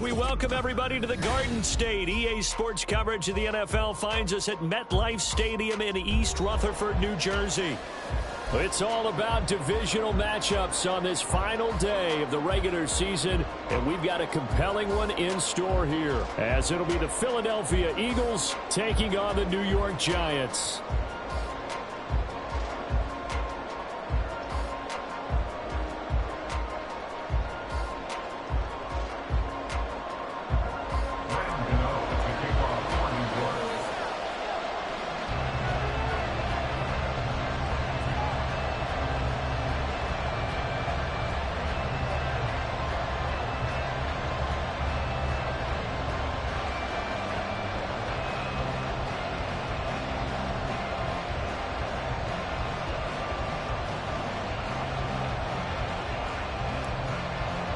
We welcome everybody to the Garden State. EA Sports coverage of the NFL finds us at MetLife Stadium in East Rutherford, New Jersey. It's all about divisional matchups on this final day of the regular season, and we've got a compelling one in store here, as it'll be the Philadelphia Eagles taking on the New York Giants.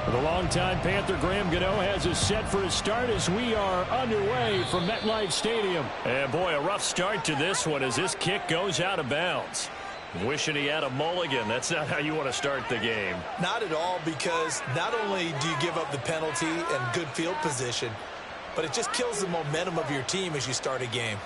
The longtime Panther Graham Gano has us set for a start as we are underway from MetLife Stadium. And boy, a rough start to this one as this kick goes out of bounds. Wishing he had a mulligan. That's not how you want to start the game. Not at all, because not only do you give up the penalty and good field position, but it just kills the momentum of your team as you start a game.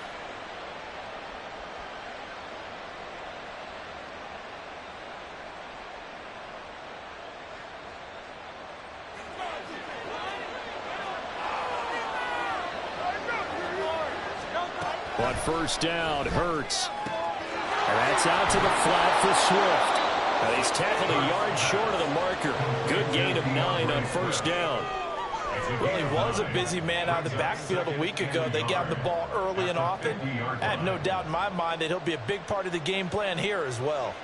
On first down, Hurts. And that's out to the flat for Swift. And he's tackled a yard short of the marker. Good gain of 9 on first down. Well, he was a busy man out of the backfield a week ago. They got the ball early and often. I have no doubt in my mind that he'll be a big part of the game plan here as well.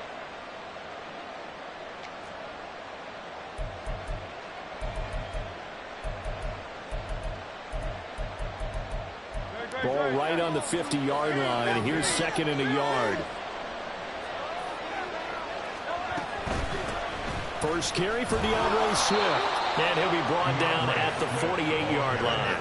Ball right on the 50-yard line. Here's second and a yard. First carry for DeAndre Swift. And he'll be brought down at the 48-yard line.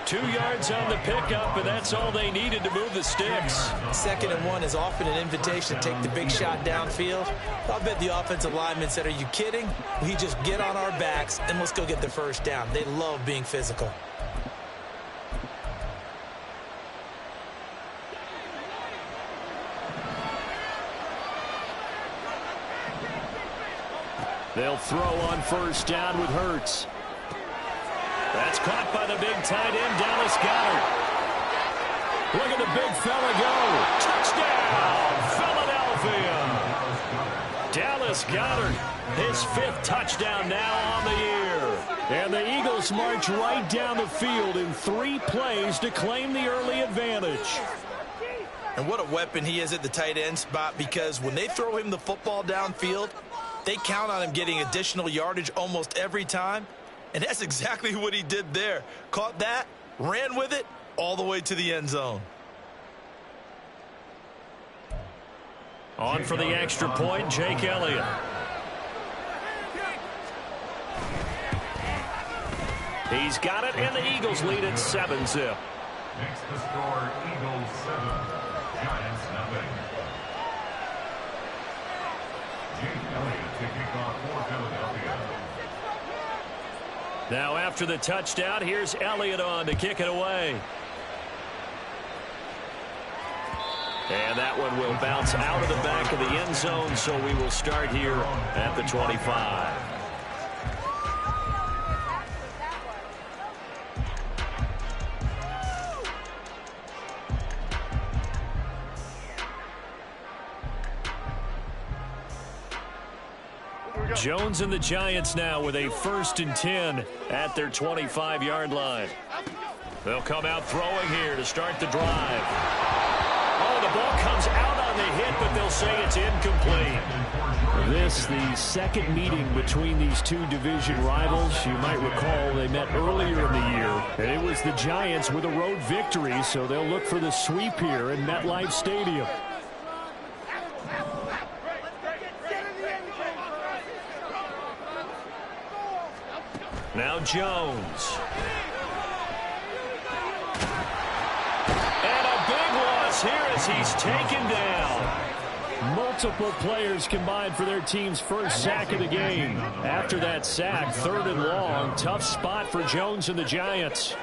2 yards on the pickup, and that's all they needed to move the sticks. 2nd and 1 is often an invitation to take the big shot downfield. I'll bet the offensive lineman said, "Are you kidding? We just get on our backs and let's go get the first down." They love being physical. They'll throw on first down with Hurts. That's caught by the big tight end, Dallas Goedert. Look at the big fella go. Touchdown, Philadelphia. Dallas Goedert, his 5th touchdown now on the year. And the Eagles march right down the field in 3 plays to claim the early advantage. And what a weapon he is at the tight end spot, because when they throw him the football downfield, they count on him getting additional yardage almost every time. And that's exactly what he did there. Caught that, ran with it, all the way to the end zone. On for the extra point, Jake Elliott. He's got it, and the Eagles lead at 7-0. Next to score, Eagles 7, Giants nothing. Jake Elliott to kick off for Philadelphia. Now after the touchdown, here's Elliott on to kick it away. And that one will bounce out of the back of the end zone, so we will start here at the 25. Jones and the Giants now with a 1st and 10 at their 25-yard line. They'll come out throwing here to start the drive. Oh, the ball comes out on the hit, but they'll say it's incomplete. This, the second meeting between these two division rivals. You might recall they met earlier in the year, and it was the Giants with a road victory, so they'll look for the sweep here in MetLife Stadium. Now Jones. And a big loss here as he's taken down. Multiple players combined for their team's first sack of the game. After that sack, 3rd and long. Tough spot for Jones and the Giants.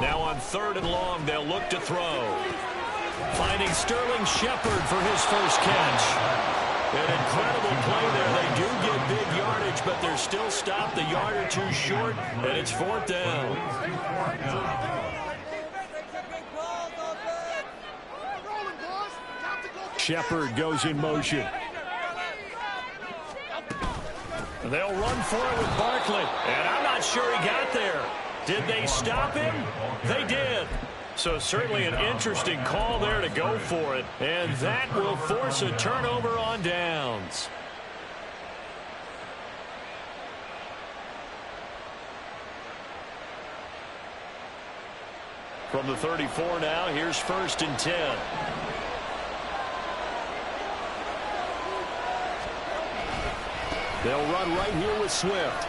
Now on 3rd and long, they'll look to throw. Finding Sterling Shepard for his first catch. An incredible play there. They do get big yardage, but they're still stopped a yard or two short, and it's 4th down. Shepard goes in motion. They'll run for it with Barkley, and I'm not sure he got there. Did they stop him? They did. So certainly an interesting call there to go for it. And that will force a turnover on downs. From the 34 now, here's 1st and 10. They'll run right here with Swift.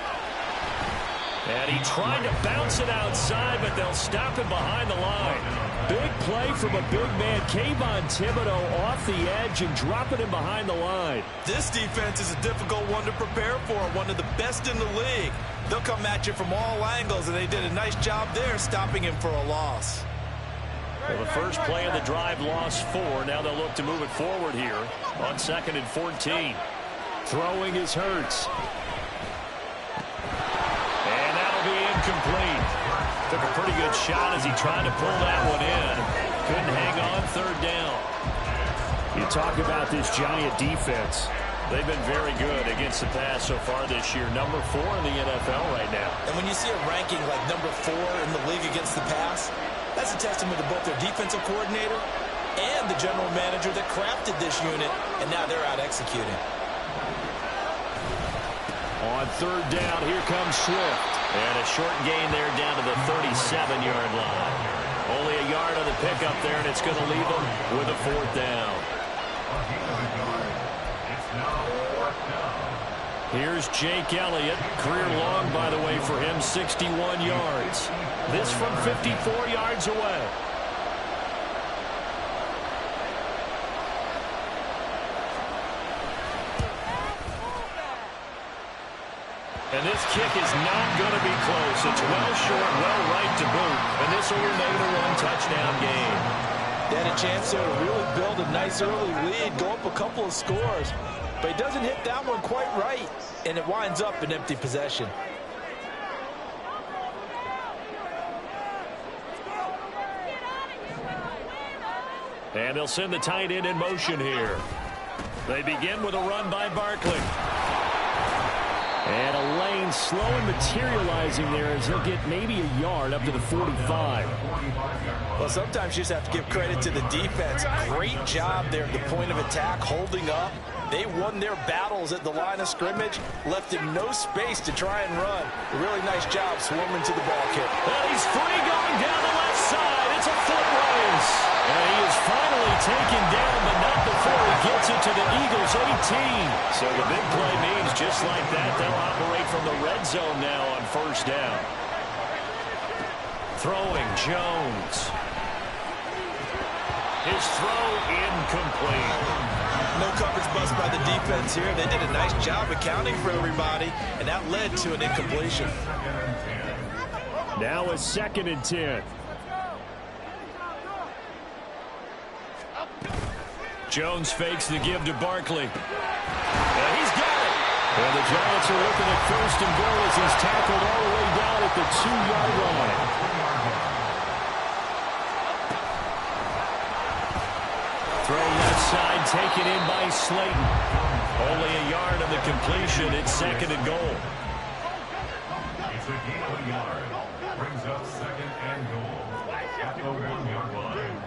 And he tried to bounce it outside, but they'll stop him behind the line. Big play from a big man. Kayvon Thibodeau off the edge and dropping him behind the line. This defense is a difficult one to prepare for, one of the best in the league. They'll come at you from all angles, and they did a nice job there stopping him for a loss. Well, the first play of the drive lost 4. Now they'll look to move it forward here on 2nd and 14. Throwing is Hurts. Incomplete. Took a pretty good shot as he tried to pull that one in. Couldn't hang on 3rd down. You talk about this Giant defense. They've been very good against the pass so far this year. Number 4 in the NFL right now. And when you see a ranking like number 4 in the league against the pass, that's a testament to both their defensive coordinator and the general manager that crafted this unit, and now they're out executing. On 3rd down, here comes Swift. And a short gain there down to the 37-yard line. Only a yard on the pickup there, and it's going to leave them with a 4th down. Here's Jake Elliott. Career long, by the way, for him, 61 yards. This from 54 yards away. And this kick is not going to be close. It's well short, well right to boot. And this will remain a 1-touchdown game. They had a chance there to really build a nice early lead, go up a couple of scores. But he doesn't hit that one quite right, and it winds up an empty possession. And they'll send the tight end in motion here. They begin with a run by Barkley. And a lane slowly materializing there as he'll get maybe a yard up to the 45. Well, sometimes you just have to give credit to the defense. Great job there at the point of attack, holding up. They won their battles at the line of scrimmage, left him no space to try and run. A really nice job swarming to the ball kick. And he's free going down the left side. It's a foot race. And he is finally taken down, but not before he gets it to the Eagles' 18. So the big play means just like that, they'll operate from the red zone now on 1st down. Throwing Jones. His throw incomplete. No coverage bust by the defense here. They did a nice job accounting for everybody, and that led to an incompletion. Now a 2nd and 10. Jones fakes the give to Barkley. And he's got it. And the Giants are looking at 1st and goal as he's tackled all the way down at the 2-yard line. Throw left side, taken in by Slayton. Only a yard on the completion. It's 2nd and goal. It's a gain of a yard. Brings up 2nd and goal at the 1-yard line.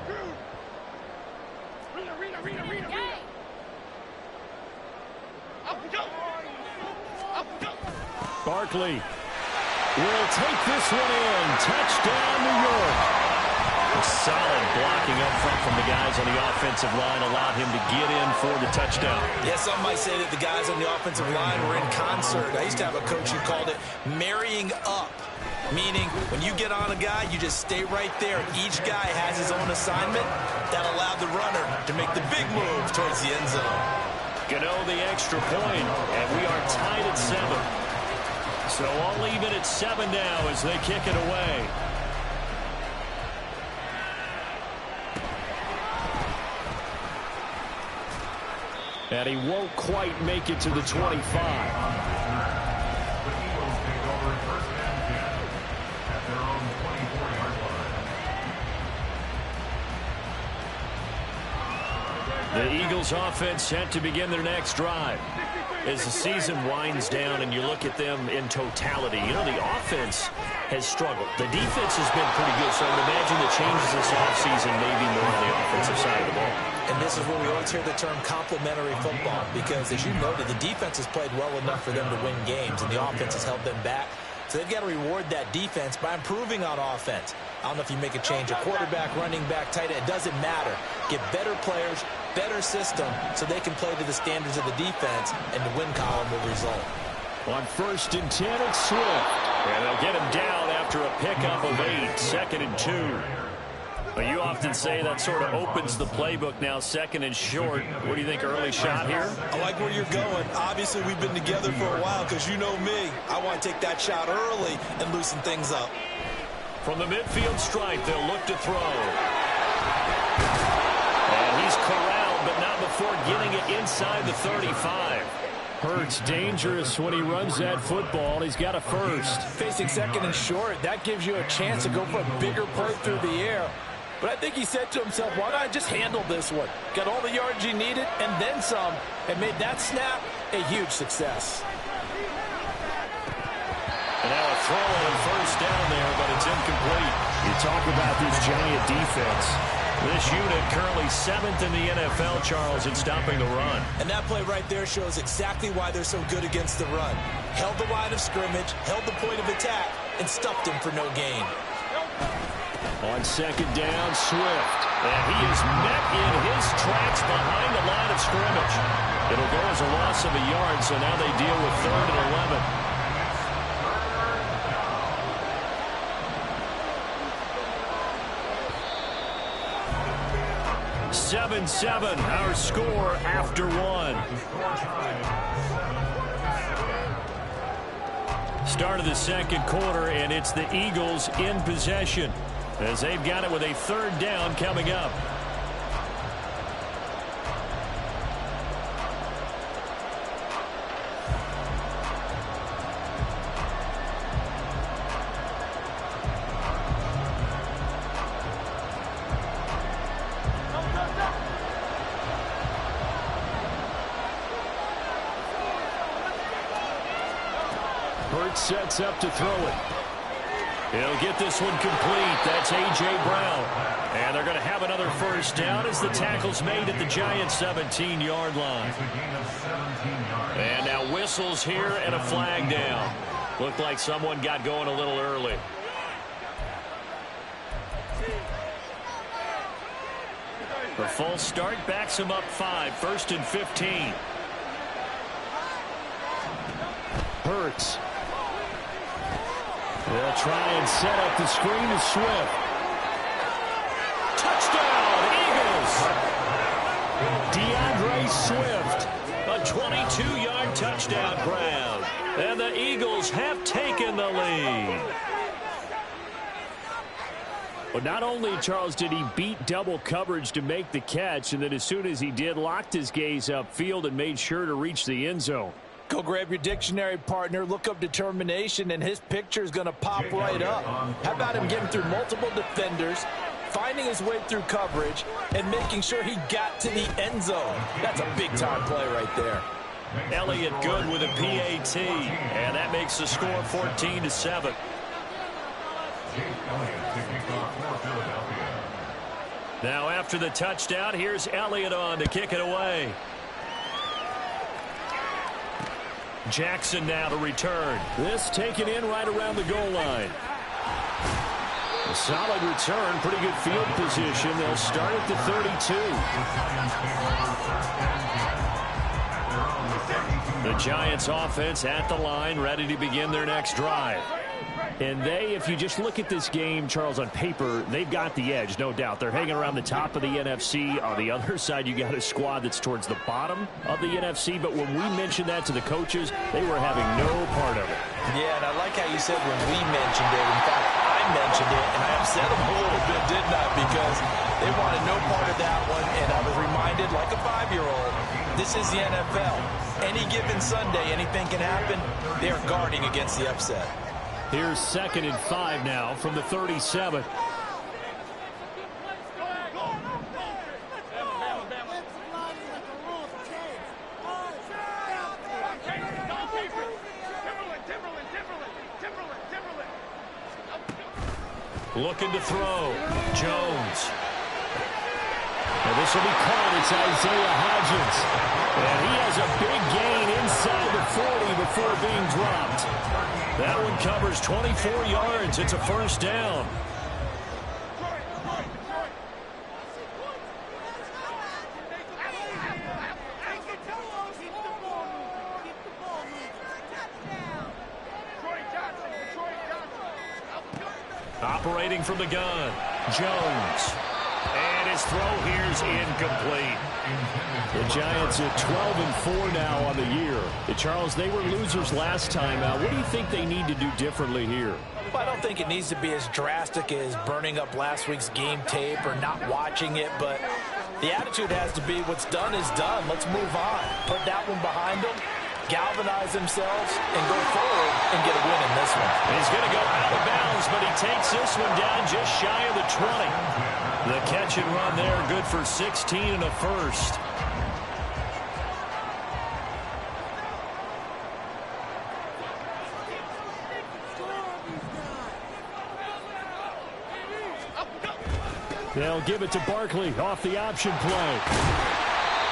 Barkley will take this one in. Touchdown, New York. Solid blocking up front from the guys on the offensive line allowed him to get in for the touchdown. Yeah, some might say that the guys on the offensive line were in concert. I used to have a coach who called it marrying up, meaning when you get on a guy, you just stay right there. Each guy has his own assignment that allowed the runner to make the big move towards the end zone. Gano the extra point, and we are tied at 7. So all even at 7 now as they kick it away. And he won't quite make it to the 25. The Eagles offense set to begin their next drive. As the season winds down and you look at them in totality, you know, the offense has struggled. The defense has been pretty good, so I would imagine the changes this offseason may be more on the offensive side of the ball. And this is where we always hear the term complementary football, because as you noted, the defense has played well enough for them to win games, and the offense has held them back. So they've got to reward that defense by improving on offense. I don't know if you make a change, a quarterback, running back, tight end, it doesn't matter. Get better players, better system, so they can play to the standards of the defense, and the win column will result. On 1st and 10, it's Swift. And they'll get him down after a pickup of 8, 2nd and 2. But you often say that sort of opens the playbook now, 2nd and short. What do you think, early shot here? I like where you're going. Obviously, we've been together for a while because you know me. I want to take that shot early and loosen things up. From the midfield stripe, they'll look to throw. And he's corralled, but not before getting it inside the 35. Hurts dangerous when he runs that football. He's got a first. Facing 2nd and short, that gives you a chance to go for a bigger play through the air. But I think he said to himself, why not just handle this one? Got all the yards he needed and then some, and made that snap a huge success. And now a throw on 1st down there, but it's incomplete. You talk about this Giant defense. This unit currently 7th in the NFL, Charles, in stopping the run. And that play right there shows exactly why they're so good against the run. Held the line of scrimmage, held the point of attack, and stuffed him for no gain. On 2nd down, Swift. And he is met in his tracks behind the line of scrimmage. It'll go as a loss of a yard, so now they deal with 3rd and 11. 7-7, our score after 1. Start of the 2nd quarter, and it's the Eagles in possession as they've got it with a 3rd down coming up. Sets up to throw it. He'll get this one complete. That's A.J. Brown. And they're going to have another 1st down as the tackle's made at the Giants' 17-yard line. And now whistles here and a flag down. Looked like someone got going a little early. The false start backs him up 5, 1st and 15. Hurts. They'll try and set up the screen to Swift. Touchdown, Eagles! DeAndre Swift, a 22-yard touchdown grab. And the Eagles have taken the lead. But not only, Charles, did he beat double coverage to make the catch, and then as soon as he did, locked his gaze upfield and made sure to reach the end zone. Go grab your dictionary, partner, look up determination, and his picture is going to pop right up. How about him getting through multiple defenders, finding his way through coverage, and making sure he got to the end zone? That's a big-time play right there. Elliott good with a PAT, and that makes the score 14-7. Now after the touchdown, here's Elliott on to kick it away. Jackson now to return. This taken in right around the goal line. A solid return, pretty good field position. They'll start at the 32. The Giants offense at the line, ready to begin their next drive. And if you just look at this game, Charles, on paper, they've got the edge, no doubt. They're hanging around the top of the NFC. On the other side, you got a squad that's towards the bottom of the NFC. But when we mentioned that to the coaches, they were having no part of it. Yeah, and I like how you said when we mentioned it. In fact, I mentioned it, and I upset them a little bit, didn't I? Because they wanted no part of that one, and I was reminded, like a 5-year-old, this is the NFL. Any given Sunday, anything can happen. They are guarding against the upset. Here's 2nd and 5 now from the 37. Looking to throw. Jones. And this will be caught. It's Isaiah Hodgins. And he has a big gain inside the 40 before being dropped. That one covers 24 yards. It's a first down. Operating from the gun, Jones. And his throw here's incomplete. The Giants at 12-4 now on the year. Charles, they were losers last time. What do you think they need to do differently here? Well, I don't think it needs to be as drastic as burning up last week's game tape or not watching it, but the attitude has to be what's done is done. Let's move on. Put that one behind them, galvanize themselves, and go forward and get a win in this one. He's going to go out of bounds, but he takes this one down just shy of the 20. The catch and run there, good for 16 and a first. They'll give it to Barkley off the option play.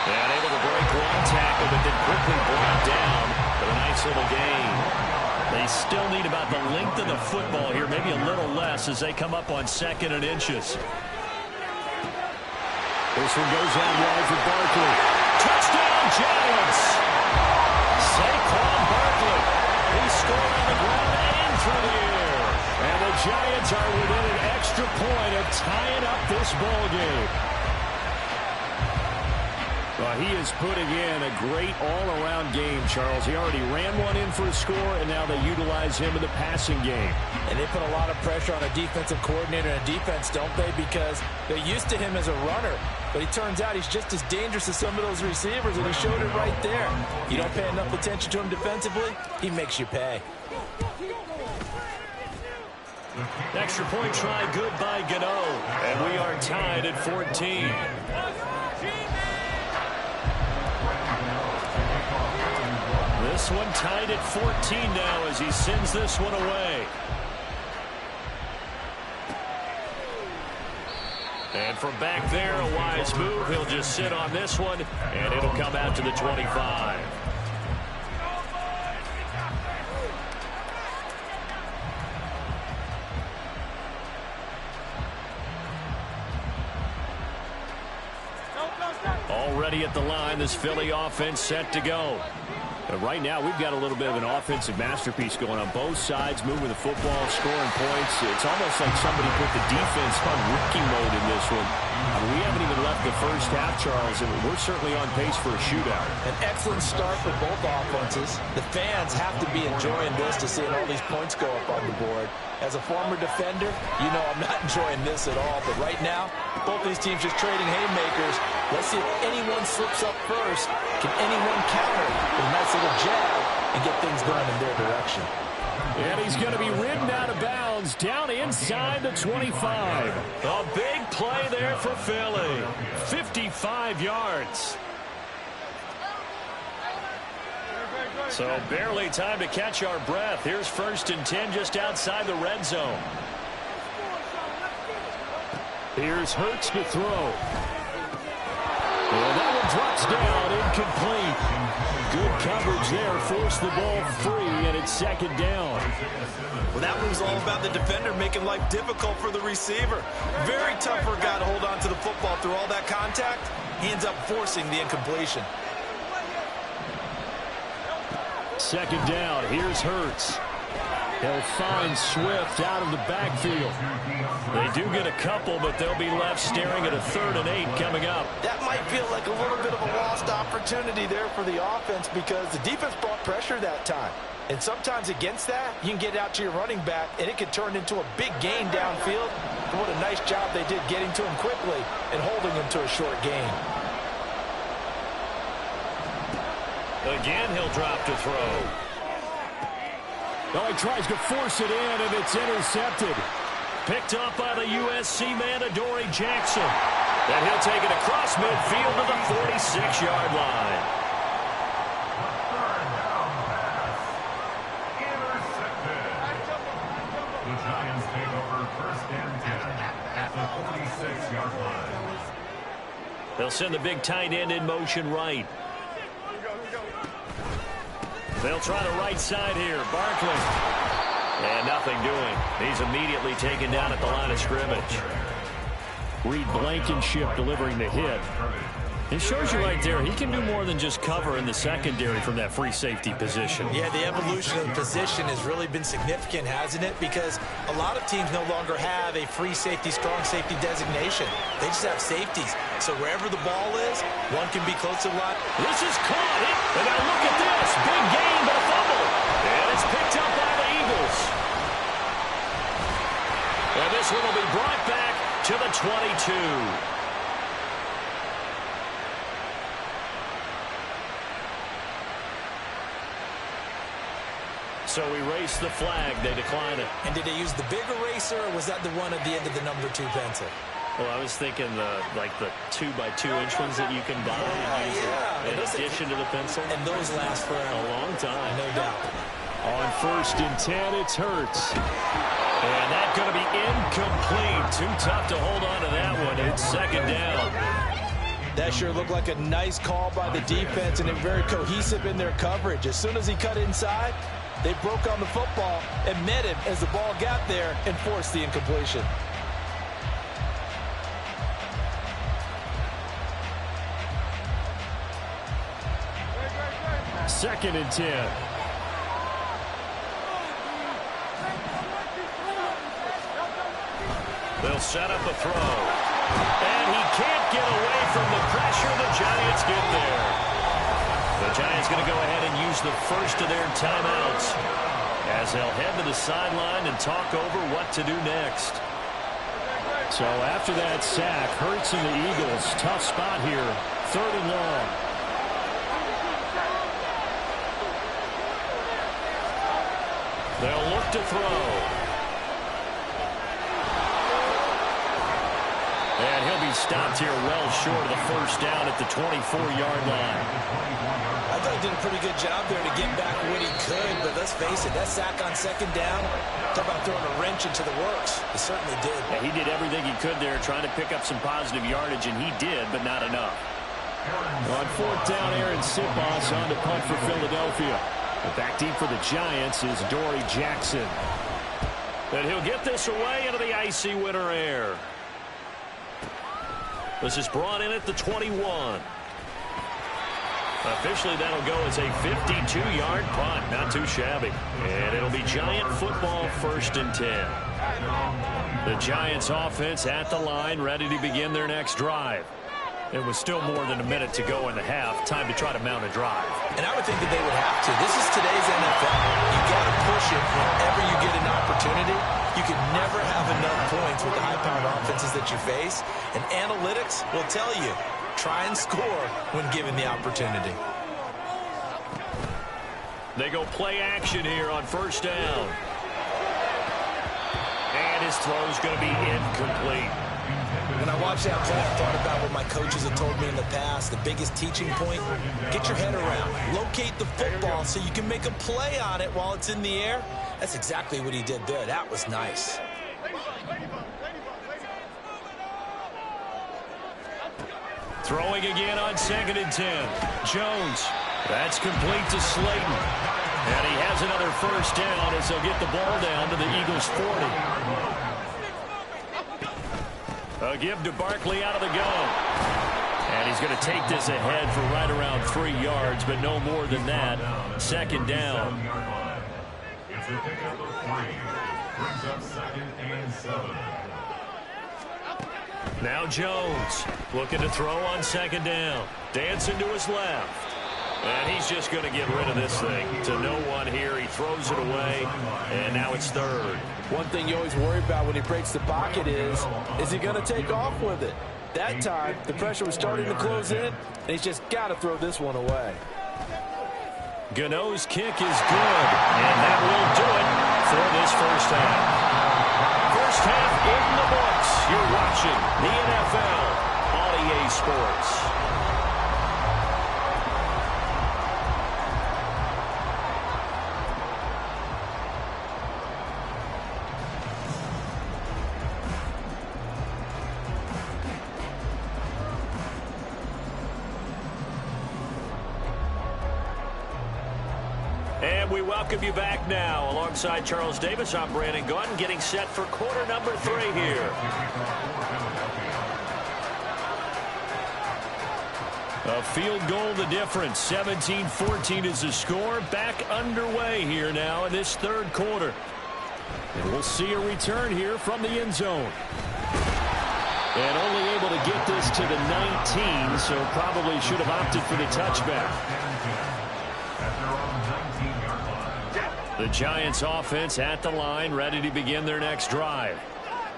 And able to break one tackle, but then quickly brought down for a nice little gain. They still need about the length of the football here, maybe a little less as they come up on 2nd and inches. This one goes out wide for Barkley. Touchdown, Giants! Saquon Barkley. He scored on the ground and through the air. And the Giants are within an extra point of tying up this ball game. Well, he is putting in a great all-around game, Charles. He already ran one in for a score, and now they utilize him in the passing game. And they put a lot of pressure on a defensive coordinator and a defense, don't they? Because they're used to him as a runner. But it turns out he's just as dangerous as some of those receivers, and he showed it right there. You don't pay enough attention to him defensively, he makes you pay. Extra point try good by Gano. And we are tied at 14. This one tied at 14 now as he sends this one away. And from back there, a wise move. He'll just sit on this one, and it'll come out to the 25. Already at the line, this Philly offense set to go. Right now, we've got a little bit of an offensive masterpiece going on both sides, moving the football, scoring points. It's almost like somebody put the defense on rookie mode in this one. We haven't even left the first half, Charles, and we're certainly on pace for a shootout. An excellent start for both offenses. The fans have to be enjoying this to seeing all these points go up on the board. As a former defender, you know I'm not enjoying this at all. But right now, both these teams just trading haymakers. Let's see if anyone slips up first. Can anyone counter with a nice little jab and get things going in their direction? And he's going to be ridden out of bounds down inside the 25. A big play there for Philly. 55 yards. So barely time to catch our breath. Here's 1st and 10 just outside the red zone. Here's Hurts to throw. And that one drops down incomplete. Good coverage there. Forced the ball free, and it's second down. Well, that was all about the defender making life difficult for the receiver. Very tough for a guy to hold on to the football through all that contact. He ends up forcing the incompletion. Second down. Here's Hurts. He'll find Swift out of the backfield. They do get a couple, but they'll be left staring at a 3rd and 8 coming up. That might feel like a little bit of a lost opportunity there for the offense because the defense brought pressure that time. And sometimes against that, you can get out to your running back, and it could turn into a big gain downfield. And what a nice job they did getting to him quickly and holding him to a short gain. Again, he'll drop to throw. Oh, he tries to force it in, and it's intercepted. Picked up by the USC man, Adoree Jackson. And he'll take it across midfield to the 46-yard line. Third down pass. Intercepted. The Giants take over 1st and 10 at the 46-yard line. They'll send the big tight end in motion right. They'll try the right side here. Barkley. And nothing doing. He's immediately taken down at the line of scrimmage. Reed Blankenship delivering the hit. It shows you right there, he can do more than just cover in the secondary from that free safety position. Yeah, the evolution of the position has really been significant, hasn't it? Because a lot of teams no longer have a free safety, strong safety designation. They just have safeties. So wherever the ball is, one can be close to the line. This is caught. And now look at this. Big gain, but a fumble. And it's picked up by the Eagles. And this one will be brought back to the 22. So we race the flag. They decline it. And did they use the big eraser, or was that the one at the end of the number 2 pencil? Well, I was thinking the 2x2-inch ones that you can buy in addition to the pencil. And those last for a long time. No doubt. On 1st and 10, it's Hurts. And that's going to be incomplete. Too tough to hold on to that one. It's second down. That sure looked like a nice call by the defense, and they're very cohesive in their coverage. As soon as he cut inside, they broke on the football and met him as the ball got there and forced the incompletion. Second and 10. They'll set up a throw. And he can't get away from the pressure. The Giants get there. The Giants going to go ahead and use the first of their timeouts as they'll head to the sideline and talk over what to do next. So after that sack, Hurts and the Eagles, tough spot here. 3rd and long. They'll look to throw. And he'll be stopped here well short of the first down at the 24-yard line. I thought he did a pretty good job there to get back what he could, but let's face it, that sack on 2nd down, talk about throwing a wrench into the works. He certainly did. Yeah, he did everything he could there trying to pick up some positive yardage, and he did, but not enough. On 4th down, Aaron Sitbos on to punt for Philadelphia. But back deep for the Giants is Adoree Jackson. And he'll get this away into the icy winter air. This is brought in at the 21. Officially, that'll go as a 52-yard punt. Not too shabby. And it'll be Giant football 1st and 10. The Giants offense at the line, ready to begin their next drive. It was still more than a minute to go in the half. Time to try to mount a drive. And I would think that they would have to. This is today's NFL. You got to push it whenever you get an opportunity. You can never have enough points with the high-powered offenses that you face. And analytics will tell you, try and score when given the opportunity. They go play action here on 1st down. And his throw's going to be incomplete. When I watched that play, I thought about what my coaches have told me in the past. The biggest teaching point, get your head around. Locate the football so you can make a play on it while it's in the air. That's exactly what he did there. That was nice. Throwing again on 2nd and 10. Jones That's complete to Slayton. And he has another first down as they'll get the ball down to the Eagles' 40. A give to Barkley out of the gun. And he's going to take this ahead for right around 3 yards, but no more than that. Second down. It's a pickup of 3. Brings up 2nd and 7. Now Jones looking to throw on second down. Dancing to his left. And he's just going to get rid of this thing to no one here. He throws it away, and now it's third. One thing you always worry about when he breaks the pocket is he going to take off with it? That time, the pressure was starting to close in, and he's just got to throw this one away. Gano's kick is good, and that will do it for this first half. First half in the books. You're watching the NFL on EA Sports. And we welcome you back now. Alongside Charles Davis, I'm Brandon Gaudin, getting set for quarter number 3 here. A field goal the difference. 17-14 is the score. Back underway here now in this third quarter. And we'll see a return here from the end zone. And only able to get this to the 19, so probably should have opted for the touchback. The Giants offense at the line, ready to begin their next drive.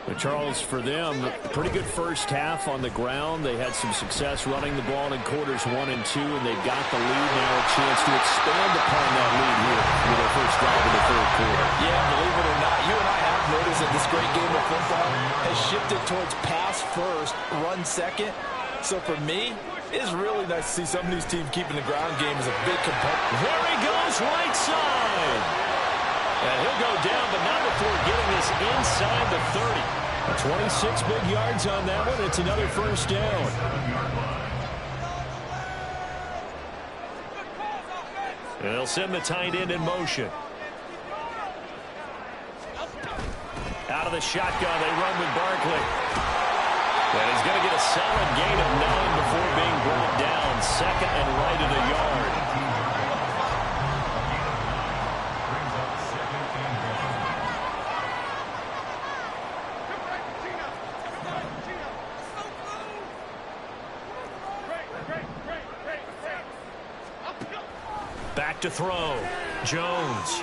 But Charles, for them, pretty good first half on the ground. They had some success running the ball in quarters 1 and 2, and they've got the lead now, a chance to expand upon that lead here with their first drive in the third quarter. Yeah, believe it or not, you and I have noticed that this great game of football has shifted towards pass first, run second. So for me, it's really nice to see some of these teams keeping the ground game as a big competitor. There he goes, right side. And he'll go down, but not before getting this inside the 30. 26 big yards on that one. It's another first down. And they'll send the tight end in motion. Out of the shotgun, they run with Barkley. And he's going to get a solid gain of 9 before being brought down. Second and right at a yard. Back to throw. Jones.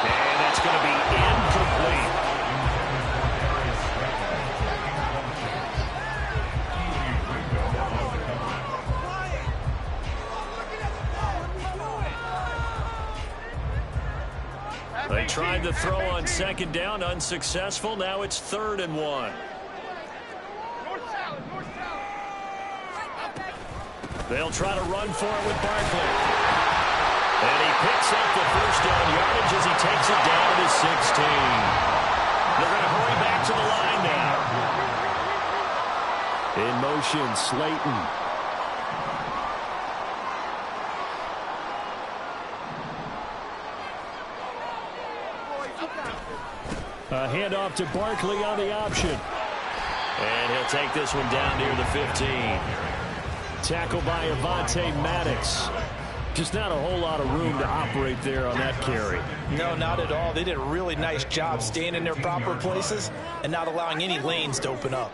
And that's going to be incomplete. They tried the throw on second down, unsuccessful. Now it's 3rd and 1. They'll try to run for it with Barkley. And he picks up the first down yardage as he takes it down to the 16. They're going to hurry back to the line now. In motion, Slayton. A handoff to Barkley on the option. And he'll take this one down near the 15. Tackled by Avonte Maddox. Just not a whole lot of room to operate there on that carry. No, not at all. They did a really nice job staying in their proper places and not allowing any lanes to open up.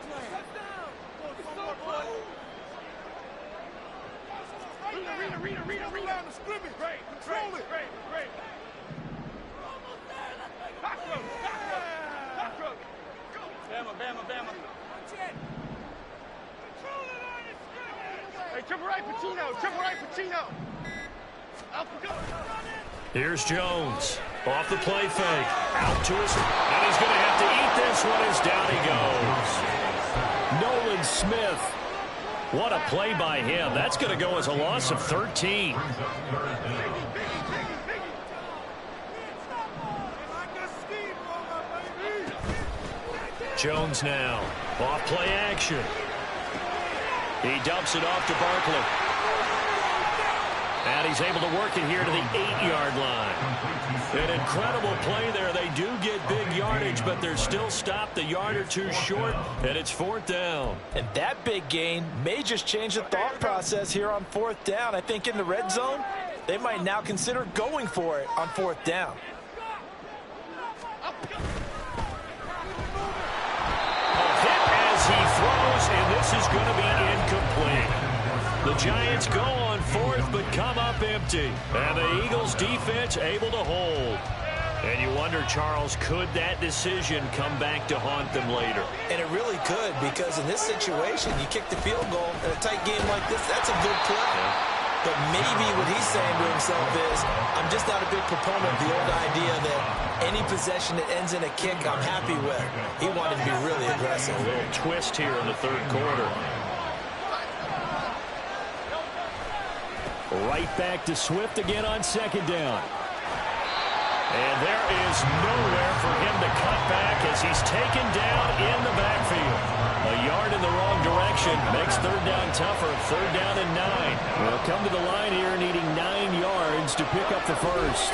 Here's Jones. Off the play fake. Out to his. And he's going to have to eat this one as down he goes. Nolan Smith. What a play by him. That's going to go as a loss of 13. Jones now. Off play action. He dumps it off to Barkley. And he's able to work it here to the 8-yard line. An incredible play there. They do get big yardage, but they're still stopped a yard or two short, and it's 4th down. And that big gain may just change the thought process here on 4th down. I think in the red zone, they might now consider going for it on 4th down. He throws, and this is going to be incomplete. The Giants go on 4th, but come up empty. And the Eagles defense able to hold. And you wonder, Charles, could that decision come back to haunt them later? And it really could, because in this situation, you kick the field goal in a tight game like this, that's a good play. Yeah. But maybe what he's saying to himself is, I'm just not a big proponent of the old idea that any possession that ends in a kick I'm happy with. He wanted to be really aggressive. A little twist here in the 3rd quarter. Right back to Swift again on 2nd down. And there is nowhere for him to cut back as he's taken down in the backfield. A yard in the wrong direction makes 3rd down tougher. 3rd down and 9. Well, come to the line here needing 9 yards to pick up the first.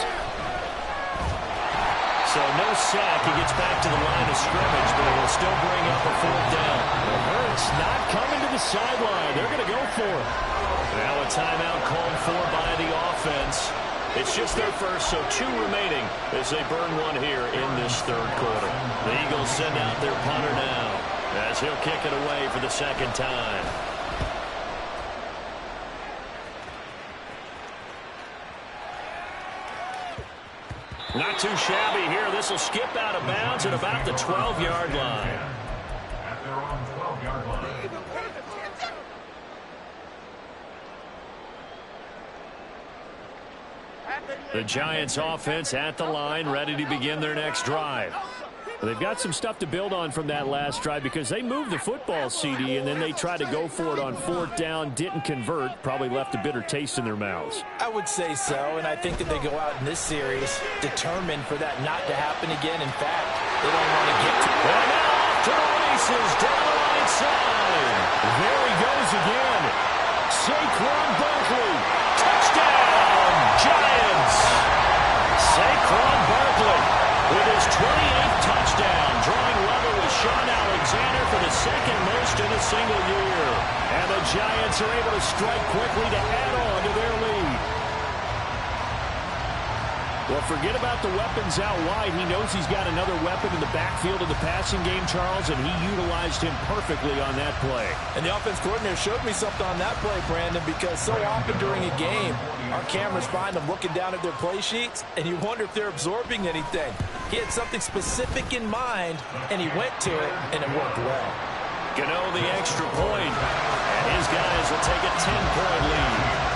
So no sack. He gets back to the line of scrimmage, but it will still bring up a 4th down. Hurts not coming to the sideline. They're going to go for it. Now a timeout called for by the offense. It's just their first, so 2 remaining as they burn one here in this 3rd quarter. The Eagles send out their punter now as he'll kick it away for the 2nd time. Not too shabby here. This will skip out of bounds at about the 12-yard line. At their own 12-yard line. The Giants offense at the line, ready to begin their next drive. They've got some stuff to build on from that last drive because they moved the football, CD, and then they tried to go for it on 4th down, didn't convert, probably left a bitter taste in their mouths. I would say so, and I think that they go out in this series determined for that not to happen again. In fact, they don't want to get to it. And now off to the races down the right side. There he goes again. Saquon Barkley. Touchdown, Giants. Saquon Barkley with his 28th touchdown, drawing level with Sean Alexander for the 2nd most in a single year. And the Giants are able to strike quickly to add on to their lead. Well, forget about the weapons out wide. He knows he's got another weapon in the backfield of the passing game, Charles, and he utilized him perfectly on that play. And the offense coordinator showed me something on that play, Brandon, because so often during a game, our cameras find them looking down at their play sheets, and you wonder if they're absorbing anything. He had something specific in mind, and he went to it, and it worked well. Gano the extra point, and his guys will take a 10-point lead.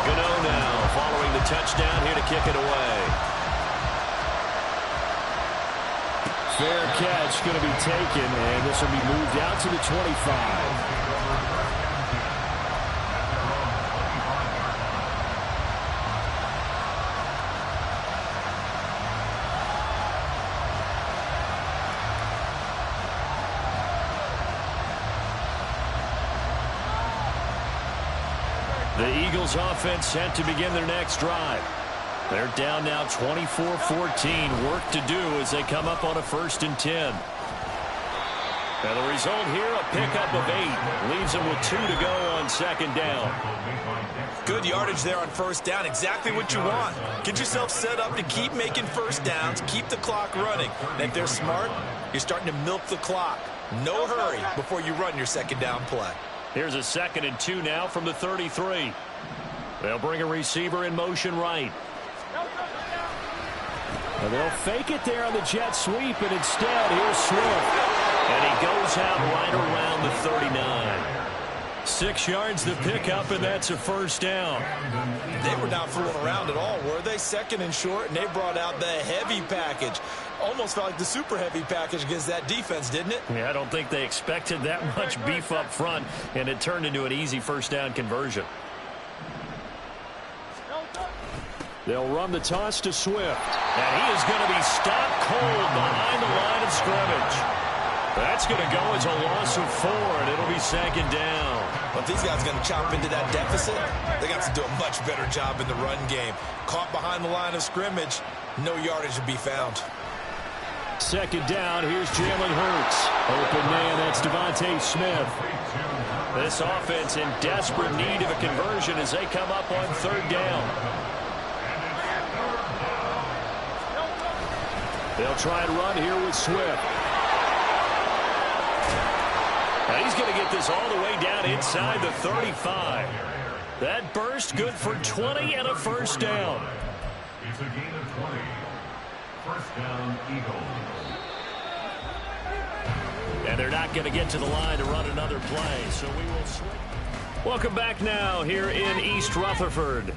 Gano now following the touchdown here to kick it away. Fair catch going to be taken, and this will be moved out to the 25. The Eagles offense set to begin their next drive. They're down now 24-14. Work to do as they come up on a 1st and 10. And the result here, a pickup of 8. Leaves them with 2 to go on 2nd down. Good yardage there on 1st down. Exactly what you want. Get yourself set up to keep making 1st downs, keep the clock running. And if they're smart, you're starting to milk the clock. No hurry before you run your 2nd down play. Here's a 2nd and 2 now from the 33. They'll bring a receiver in motion right. And they'll fake it there on the jet sweep, and instead, here's Swift. And he goes out right around the 39. 6 yards to pick up, and that's a 1st down. They were not fooling around at all, were they? 2nd and short, and they brought out the heavy package. Almost felt like the super heavy package against that defense, didn't it? Yeah, I don't think they expected that much beef up front, and it turned into an easy 1st down conversion. They'll run the toss to Swift, and he is going to be stopped cold behind the line of scrimmage. That's going to go as a loss of 4, and it'll be second down. But these guys are going to chop into that deficit. They got to do a much better job in the run game. Caught behind the line of scrimmage, no yardage to be found. Second down, here's Jalen Hurts. Open man, that's Devontae Smith. This offense in desperate need of a conversion as they come up on third down. They'll try and run here with Swift. Now he's going to get this all the way down inside the 35. That burst good for 20 and a first down. It's a gain of 20. First down, Eagles. And they're not going to get to the line to run another play, so we will switch. Welcome back now here in East Rutherford.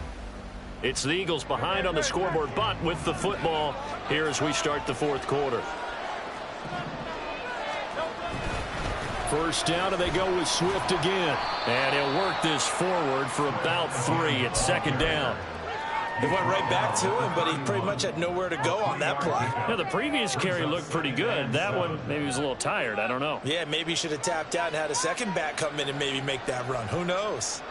It's the Eagles behind on the scoreboard, but with the football here as we start the fourth quarter. First down, and they go with Swift again. And he'll work this forward for about 3 at second down. He went right back to him, but he pretty much had nowhere to go on that play. Yeah, the previous carry looked pretty good. That one, maybe he was a little tired. I don't know. Yeah, maybe he should have tapped out and had a second back come in and maybe make that run. Who knows?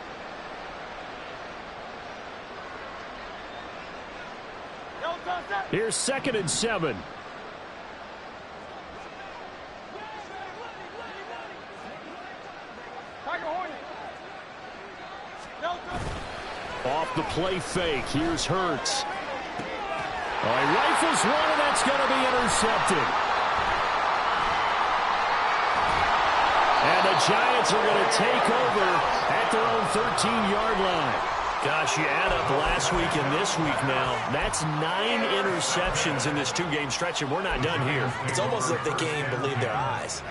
Here's 2nd and 7. Off the play fake. Here's Hurts. Oh, he rifles one, and that's going to be intercepted. And the Giants are going to take over at their own 13-yard line. Gosh, you add up last week and this week now, that's 9 interceptions in this 2-game stretch, and we're not done here. It's almost as if they can't even believe their eyes.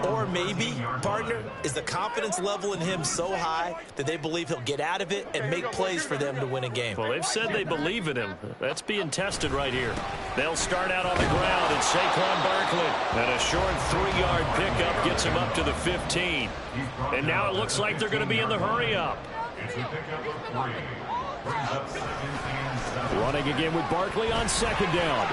Or maybe, partner, is the confidence level in him so high that they believe he'll get out of it and make plays for them to win a game. Well, they've said they believe in him. That's being tested right here. They'll start out on the ground, and Saquon Barkley. And a short 3-yard pickup gets him up to the 15. And now it looks like they're going to be in the hurry-up. It's a pickup of 3. Brings up 2nd and 7. Running again with Barkley on second down.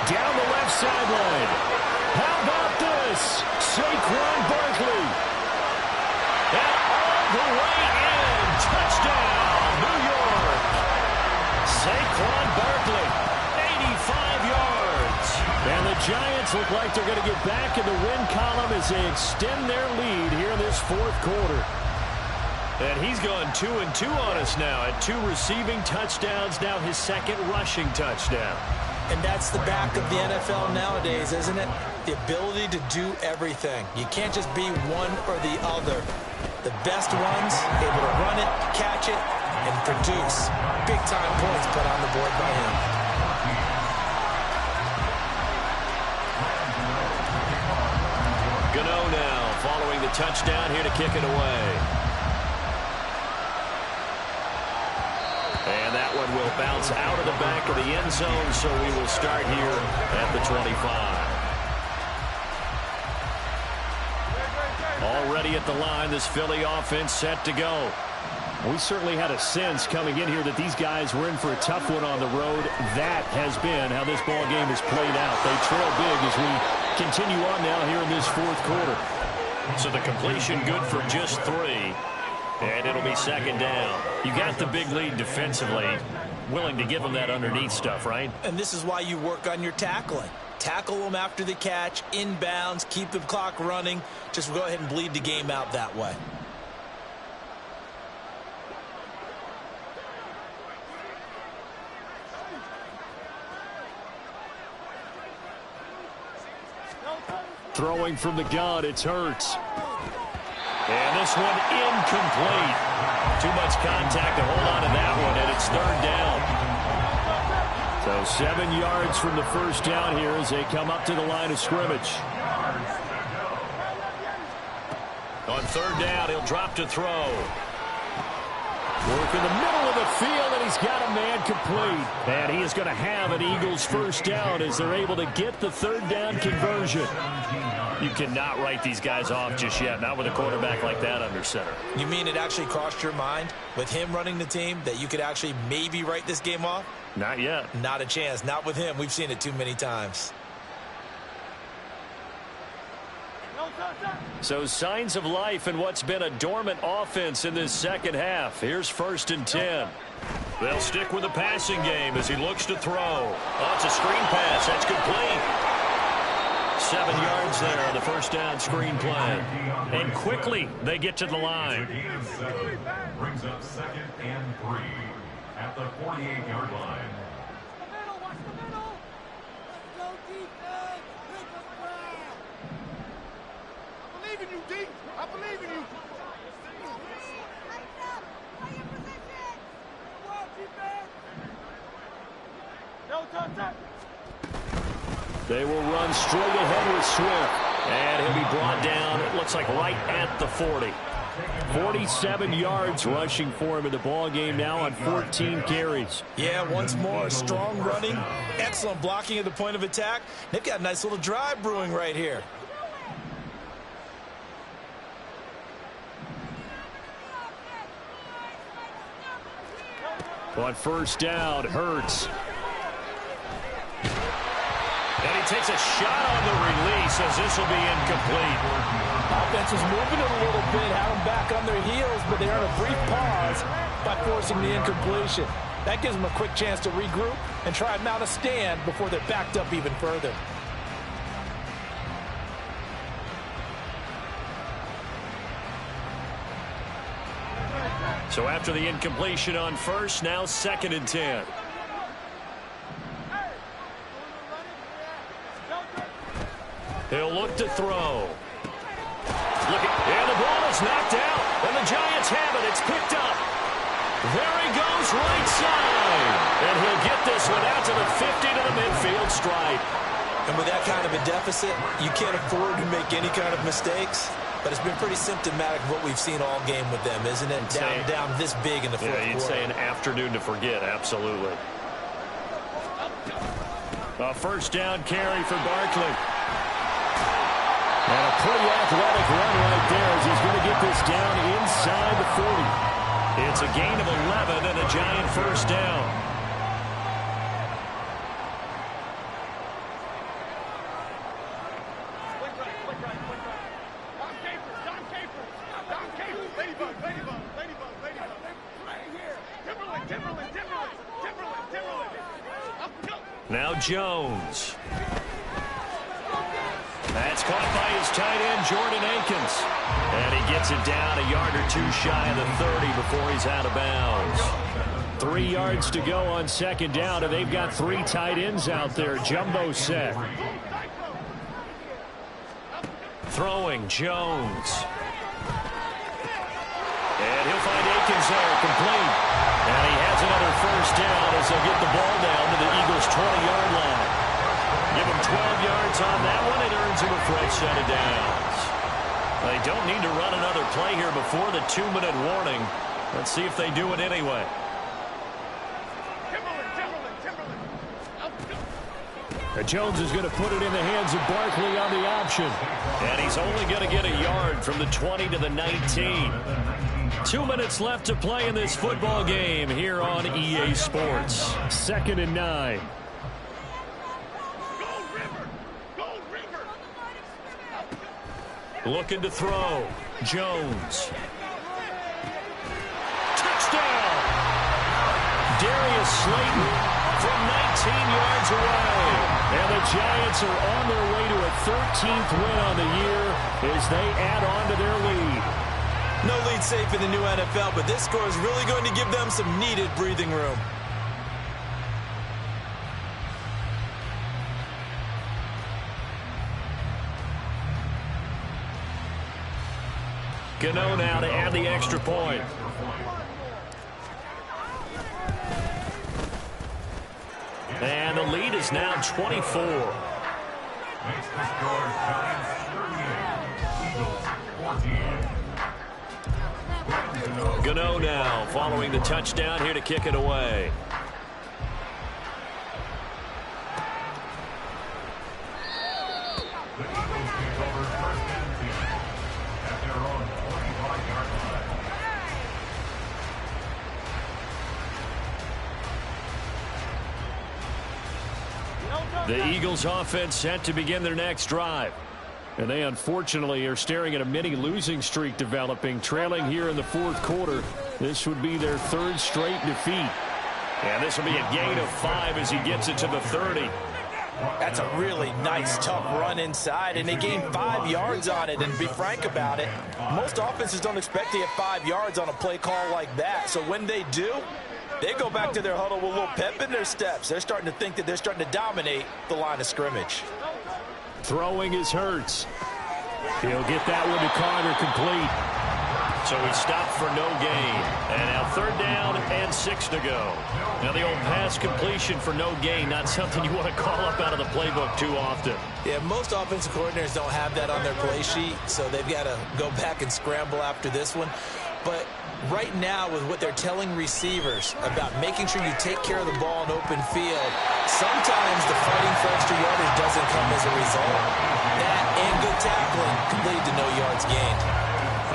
Down the left sideline. How about this? Saquon Barkley. And all the way in. Touchdown, New York. Saquon Barkley, 85 yards. And the Giants look like they're going to get back in the win column as they extend their lead here in this fourth quarter. And he's gone 2-2 on us now at 2 receiving touchdowns, now his 2nd rushing touchdown. And that's the back of the NFL nowadays, isn't it? The ability to do everything. You can't just be one or the other. The best ones, able to run it, catch it, and produce big-time points put on the board by him. Gano now following the touchdown here to kick it away. And that one will bounce out of the back of the end zone, so we will start here at the 25. Already at the line, this Philly offense set to go. We certainly had a sense coming in here that these guys were in for a tough one on the road. That has been how this ball game has played out. They trail big as we continue on now here in this fourth quarter. So the completion good for just 3. And it'll be second down. You got the big lead defensively. Willing to give them that underneath stuff, right? And this is why you work on your tackling. Tackle them after the catch, inbounds, keep the clock running. Just go ahead and bleed the game out that way. Throwing from the gun, it's Hurts. And this one incomplete. Too much contact to hold on to that one, and it's 3rd down. So 7 yards from the first down here as they come up to the line of scrimmage. On 3rd down, he'll drop to throw. Work in the middle of the field, and he's got a man complete. And he is going to have an Eagles first down as they're able to get the 3rd down conversion. You cannot write these guys off just yet, not with a quarterback like that under center. You mean it actually crossed your mind with him running the team that you could actually maybe write this game off? Not yet. Not a chance. Not with him. We've seen it too many times. So signs of life in what's been a dormant offense in this second half. Here's 1st and 10. They'll stick with the passing game as he looks to throw. Oh, it's a screen pass. That's complete. 7 yards there on the first down screen play. And quickly they get to the line. Brings up 2nd and 3 at the 48-yard line. I believe in you. They will run straight ahead with Swift. And he'll be brought down, it looks like right at the 40. 47 yards rushing for him in the ball game now on 14 carries. Yeah, once more, strong running, excellent blocking at the point of attack. They've got a nice little drive brewing right here. On first down, Hurts. And he takes a shot on the release as this will be incomplete. Offense is moving it a little bit, had them back on their heels, but they earn a brief pause by forcing the incompletion. That gives them a quick chance to regroup and try and mount a stand before they're backed up even further. So after the incompletion on first, now 2nd and 10. He'll look to throw. And the ball is knocked out. And the Giants have it. It's picked up. There he goes, right side. And he'll get this one out to the 50 to the midfield stripe. And with that kind of a deficit, you can't afford to make any kind of mistakes. But it's been pretty symptomatic of what we've seen all game with them, isn't it? Down this big in the fourth quarter. Yeah, you'd say an afternoon to forget, absolutely. A first down carry for Barkley. And a pretty athletic run right there as he's going to get this down inside the 40. It's a gain of 11 and a Giant first down. Now Jones. That's caught by his tight end, Jordan Akins. And he gets it down a yard or two shy of the 30 before he's out of bounds. 3 yards to go on second down, and they've got 3 tight ends out there. Jumbo set. Throwing, Jones. And he'll find Akins there, complete. And he has another first down as they'll get the ball down to the Eagles' 20-yard line. Give him 12 yards on that one. It earns him a fresh set of downs. They don't need to run another play here before the 2-minute warning. Let's see if they do it anyway. Jones is going to put it in the hands of Barkley on the option. And he's only going to get a yard from the 20 to the 19. 2 minutes left to play in this football game here on EA Sports. 2nd and 9. Looking to throw. Jones. Touchdown! Darius Slayton from 19 yards away. And the Giants are on their way to a 13th win on the year as they add on to their lead. No lead safe in the new NFL, but this score is really going to give them some needed breathing room. Gano now to add the extra point. And the lead is now 24. Makes the score Giants 38, Eagles 14. Gano now following the touchdown here to kick it away. The Eagles Take over first and 10 at their own 45-yard line. The Eagles offense set to begin their next drive. And they unfortunately are staring at a mini losing streak developing, trailing here in the fourth quarter. This would be their third straight defeat. And this will be a gain of 5 as he gets it to the 30. That's a really nice, tough run inside, and they gained 5 yards on it. And to be frank about it, most offenses don't expect to get 5 yards on a play call like that. So when they do, they go back to their huddle with a little pep in their steps. They're starting to think that they're starting to dominate the line of scrimmage. Throwing is Hurts. He'll get that one to Carter complete. So he stopped for no gain. And now 3rd down and 6 to go. Now the old pass completion for no gain, not something you want to call up out of the playbook too often. Yeah, most offensive coordinators don't have that on their play sheet, so they've got to go back and scramble after this one. But right now, with what they're telling receivers about making sure you take care of the ball in open field, sometimes the fighting for extra yardage doesn't come as a result. That and good tackling can lead to no yards gained.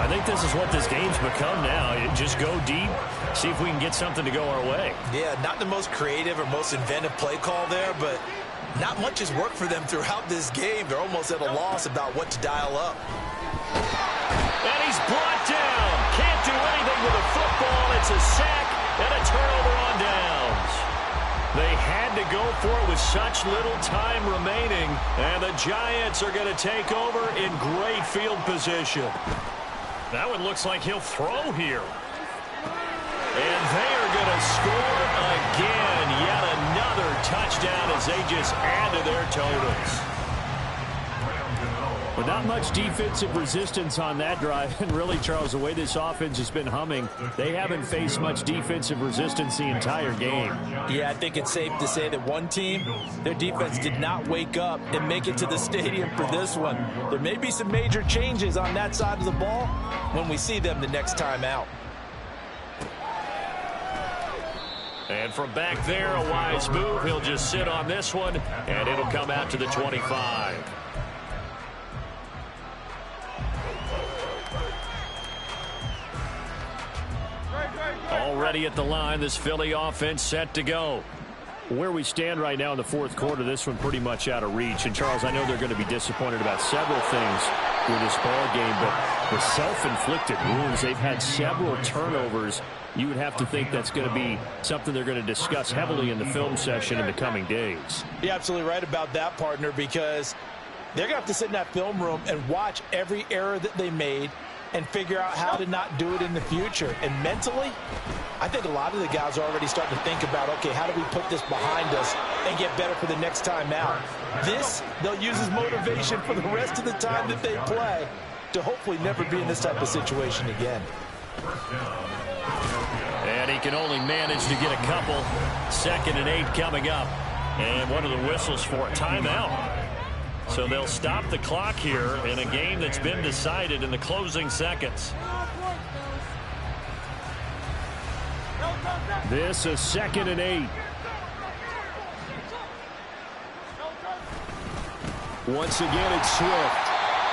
I think this is what this game's become now. You just go deep, see if we can get something to go our way. Yeah, not the most creative or most inventive play call there, but not much has worked for them throughout this game. They're almost at a loss about what to dial up. And he's brought down. Can't do anything with a football. It's a sack and a turnover on downs. They had to go for it with such little time remaining. And the Giants are going to take over in great field position. That one looks like he'll throw here. And they are going to score again. Yet another touchdown as they just add to their totals. But not much defensive resistance on that drive. And really, Charles, the way this offense has been humming, they haven't faced much defensive resistance the entire game. Yeah, I think it's safe to say that one team, their defense did not wake up and make it to the stadium for this one. There may be some major changes on that side of the ball when we see them the next time out. And from back there, a wise move. He'll just sit on this one, and it'll come out to the 25. Already at the line, this Philly offense set to go. Where we stand right now in the fourth quarter, this one pretty much out of reach. And, Charles, I know they're going to be disappointed about several things with this ball game, but the self-inflicted wounds, they've had several turnovers. You would have to think that's going to be something they're going to discuss heavily in the film session in the coming days. You're absolutely right about that, partner, because they're going to have to sit in that film room and watch every error that they made and figure out how to not do it in the future. And mentally, I think a lot of the guys are already starting to think about, okay, how do we put this behind us and get better for the next time out? This, they'll use as motivation for the rest of the time that they play to hopefully never be in this type of situation again. And he can only manage to get a couple. 2nd and 8 coming up. And one of the whistles for a timeout. So they'll stop the clock here in a game that's been decided in the closing seconds. This is 2nd and 8. Once again, it's Swift.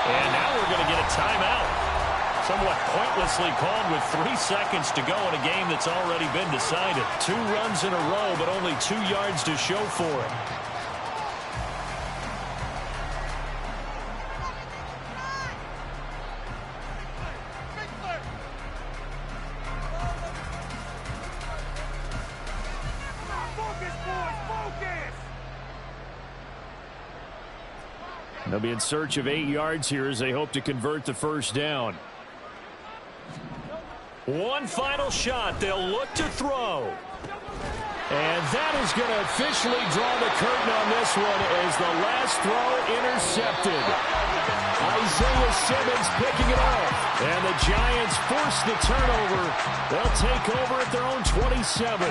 And now we're going to get a timeout. Somewhat pointlessly called with 3 seconds to go in a game that's already been decided. 2 runs in a row, but only 2 yards to show for it. They'll be in search of 8 yards here as they hope to convert the first down. One final shot. They'll look to throw. And that is going to officially draw the curtain on this one as the last throw intercepted. Isaiah Simmons picking it off. And the Giants force the turnover. They'll take over at their own 27.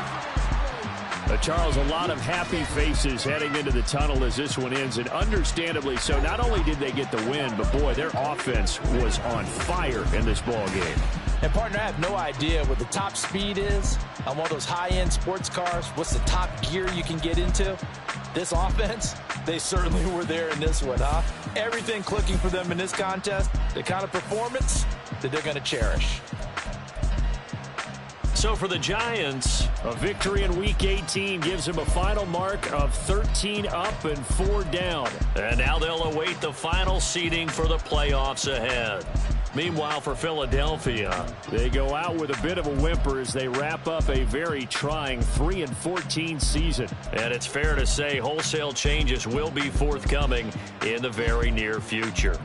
Charles, a lot of happy faces heading into the tunnel as this one ends, and understandably so. Not only did they get the win, but boy, their offense was on fire in this ball game. And, partner, I have no idea what the top speed is on one of those high-end sports cars. What's the top gear you can get into? This offense, They certainly were there in this one, huh? Everything clicking for them in this contest, the kind of performance that they're going to cherish. So for the Giants, a victory in Week 18 gives them a final mark of 13 up and 4 down. And now they'll await the final seeding for the playoffs ahead. Meanwhile, for Philadelphia, they go out with a bit of a whimper as they wrap up a very trying 3-14 season. And it's fair to say wholesale changes will be forthcoming in the very near future.